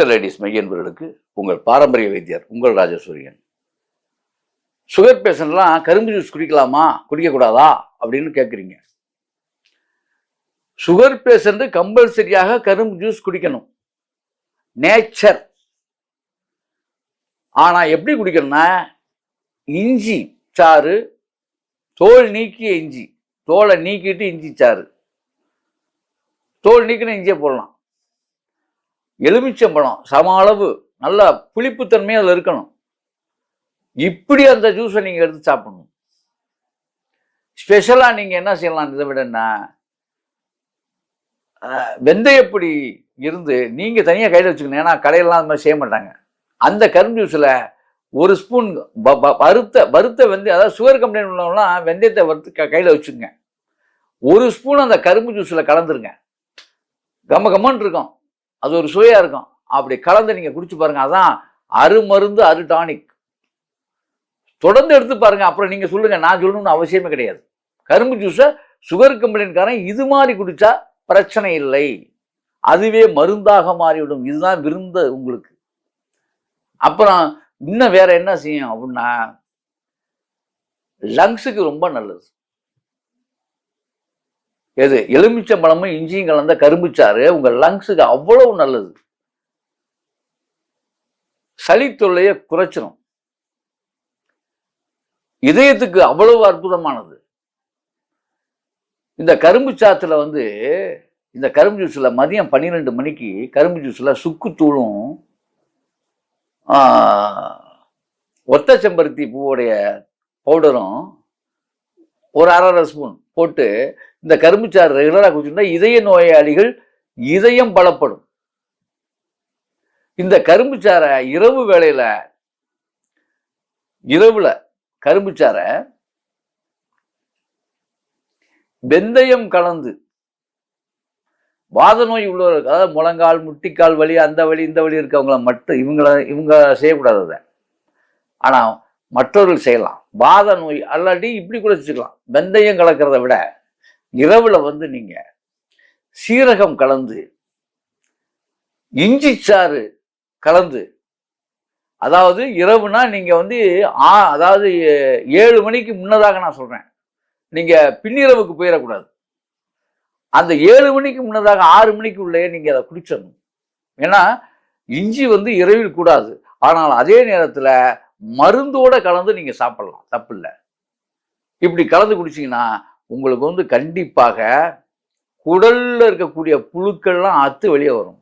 Mister ladies மையன்பர்களுக்கு உங்கள் பாரம்பரிய வைத்தியர் உங்கள் ராஜசூரியன். சுகர் பேஷண்ட்லாம் கரும்பு ஜூஸ் குடிக்கலாமா குடிக்கக்கூடாதா அப்படின்னு கேட்குறீங்க. சுகர் பேஷண்ட் கம்பல்சரியாக கரும்பு ஜூஸ் குடிக்கணும், நேச்சர். ஆனா எப்படி குடிக்கணும்னா, இஞ்சி சாறு, தோல் நீக்கிய இஞ்சி, தோலை நீக்கிட்டு இஞ்சி சாறு, தோல் நீக்கின இஞ்சியை போடலாம். எலுமிச்சம்பழம் சம அளவு, நல்ல புளிப்புத்தன்மை அதில் இருக்கணும். இப்படி அந்த ஜூஸை நீங்கள் எடுத்து சாப்பிடணும். ஸ்பெஷலாக நீங்கள் என்ன செய்யலாம் இதை விடன்னா, வெந்தயப்பொடி இருந்து நீங்கள் தனியாக கையில் வச்சுக்கணும். ஏன்னா கடையிலலாம் அந்த மாதிரி செய்ய மாட்டாங்க. அந்த கரும்பு ஜூஸில் ஒரு ஸ்பூன் வறுத்த வெந்தயம், அதாவது சுகர் கம்ப்ளைண்ட் உள்ளவங்களாம் வெந்தயத்தை வறுத்து கையில் வச்சுக்கோங்க. ஒரு ஸ்பூன் அந்த கரும்பு ஜூஸில் கலந்துருங்க. கம்மன்னு இருக்கும், அது ஒரு சுவையாக இருக்கும். அப்படி கலந்து நீங்கள் குடிச்சு பாருங்க. அதான் அருமருந்து, அரு டானிக். தொடர்ந்து எடுத்து பாருங்க. அப்புறம் நீங்கள் சொல்லுங்க, நான் சொல்லணும்னு அவசியமே கிடையாது. கரும்பு ஜூஸை சுகர் கம்ப்ளைண்ட்காரன் இது மாதிரி குடிச்சா பிரச்சனை இல்லை, அதுவே மருந்தாக மாறிவிடும். இதுதான் விருந்து உங்களுக்கு. அப்புறம் இன்னும் வேற என்ன செய்யும் அப்படின்னா, லங்ஸுக்கு ரொம்ப நல்லது. எது? எலுமிச்சம்பழமும் இஞ்சியும் கலந்த கரும்புச்சாறு உங்க லங்ஸுக்கு அவ்வளவு நல்லது. சளி தொல்லையை குறைச்சிடும். இதயத்துக்கு அவ்வளவு அற்புதமானது. இந்த கரும்பு சாத்துல இந்த கரும்பு ஜூஸ்ல மதியம் 12 மணிக்கு கரும்பு ஜூஸ்ல சுக்குத்தூளும் ஒத்த செம்பருத்தி பூவோடைய பவுடரும் ஒரு 1/2 ஸ்பூன் போட்டு இந்த கரும்புச்சாறு ரெகுலராக குடிச்சுட்டா இதய நோயாளிகள் இதயம் பலப்படும். இந்த கரும்புச்சாறை இரவுல கரும்புச்சாறை வெந்தயம் கலந்து, வாத நோய் உள்ளவர்கள், அதாவது முழங்கால் முட்டிக்கால் வலி, அந்த வலி இந்த வலி இருக்கவங்கள மட்டும் இவங்க செய்யக்கூடாது அதை. ஆனா மற்றவர்கள் செய்யலாம். வாத நோய் அல்லாட்டி இப்படி கூட வச்சுக்கலாம். வெந்தயம் கலக்கிறத விட இரவுல நீங்க சீரகம் கலந்து, இஞ்சி சாறு கலந்து, அதாவது இரவுனா நீங்க அதாவது 7 மணிக்கு முன்னதாக நான் சொல்றேன், நீங்க பின்னிரவுக்கு போயிடக்கூடாது. அந்த 7 மணிக்கு முன்னதாக 6 மணிக்கு உள்ளே நீங்க அதை குடிச்சிடணும். ஏன்னா இஞ்சி இரவில் கூடாது. ஆனால் அதே நேரத்தில் மருந்தோட கலந்து நீங்க சாப்பிடலாம், தப்பு இல்லை. இப்படி கலந்து குடிச்சிங்கன்னா உங்களுக்கு கண்டிப்பாக குடல்ல இருக்கக்கூடிய புழுக்கள்லாம் அத்து வெளியே வரும்.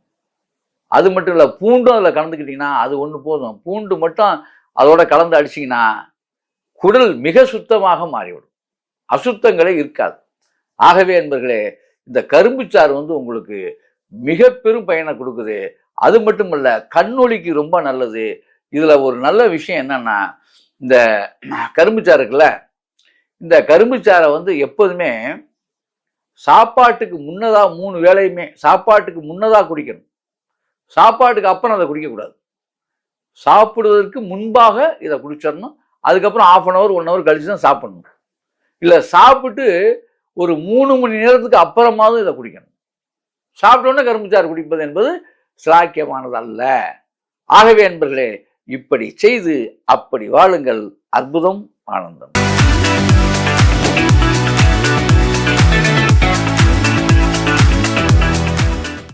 அது மட்டும் இல்லை, பூண்டும் அதில் கலந்துக்கிட்டீங்கன்னா அது ஒன்று போதும். பூண்டு மட்டும் அதோட கலந்து அடிச்சிங்கன்னா குடல் மிக சுத்தமாக மாறிவிடும், அசுத்தங்களே இருக்காது. ஆகவே என்பர்களே, இந்த கரும்புச்சாறு உங்களுக்கு மிக பெரும் பயனை கொடுக்குது. அது மட்டும் இல்லை, கண்ணொளிக்கு ரொம்ப நல்லது. இதுல ஒரு நல்ல விஷயம் என்னன்னா, இந்த கரும்புச்சாறு இருக்குல்ல, இந்த கரும்புச்சாறை எப்போதுமே சாப்பாட்டுக்கு முன்னதா 3 வேளையுமே சாப்பாட்டுக்கு முன்னதா குடிக்கணும். சாப்பாட்டுக்கு அப்புறம் அதை குடிக்கக்கூடாது. சாப்பிடுவதற்கு முன்பாக இதை குடிச்சிடணும். அதுக்கப்புறம் 1/2 hour 1 hour கழிச்சு தான் சாப்பிடணும். இல்லை சாப்பிட்டு ஒரு 3 மணி நேரத்துக்கு அப்புறமாவது இதை குடிக்கணும். சாப்பிட்டோன்னே கரும்புச்சாறு குடிப்பது என்பது சிலாக்கியமானது அல்ல. ஆகவே என்பர்களே, இப்படி செய்து அப்படி வாழுங்கள். அற்புதம், ஆனந்தம்.